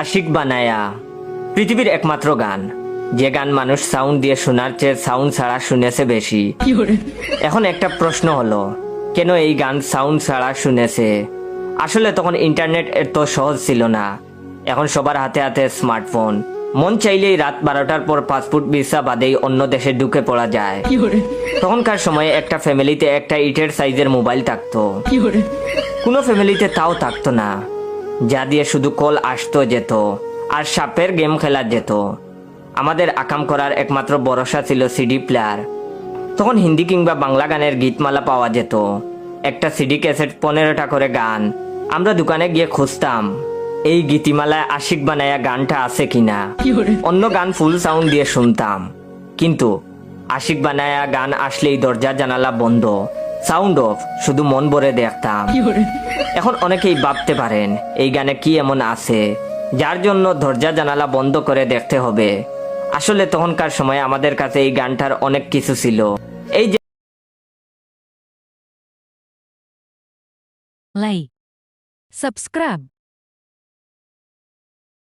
আশিক বানায়া পৃথিবীর একমাত্র গান, যে গান মানুষ সাউন্ড দিয়ে শোনার চেয়ে সাউন্ড ছাড়া শুনেছে বেশি। এখন একটা প্রশ্ন হলো, কেন এই গান সাউন্ড ছাড়া শুনেছে? আসলে তখন ইন্টারনেট এত সহজ ছিল না। এখন সবার হাতে হাতে স্মার্টফোন, মন চাইলেই রাত 12টার পর পাসপোর্ট ভিসা বাদেই অন্য দেশে ঢুকে পড়া যায়। তখনকার সময়ে একটা ফ্যামিলিতে একটা ইটের সাইজের মোবাইল থাকতো, কোনো ফ্যামিলিতে তাও থাকতো না, যা দিয়ে শুধু কল আসতো যেত আর সাপের গেম খেলা যেত। আমাদের আকাম করার একমাত্র ভরসা ছিল সিডি প্লেয়ার। তখন হিন্দি কিংবা বাংলা গানের গীতমালা পাওয়া যেত, একটা সিডি ক্যাসেট 15টা করে গান। আমরা দোকানে গিয়ে খুঁজতাম এই গীতিমালায় আশিক বানায়া গানটা আছে কিনা। অন্য গান ফুল সাউন্ড দিয়ে শুনতাম, কিন্তু আশিক বানায়া গান আসলেই দরজা জানালা বন্ধ, সাউন্ড অফ, শুধু মন ভরে দেখতাম। এখন অনেকেই ভাবতে পারেন এই গানে কি এমন আছে যার জন্য দরজা জানালা বন্ধ করে দেখতে হবে। আসলে তখনকার সময় আমাদের কাছে এই গানটার অনেক কিছু ছিল। এই যে Like, subscribe,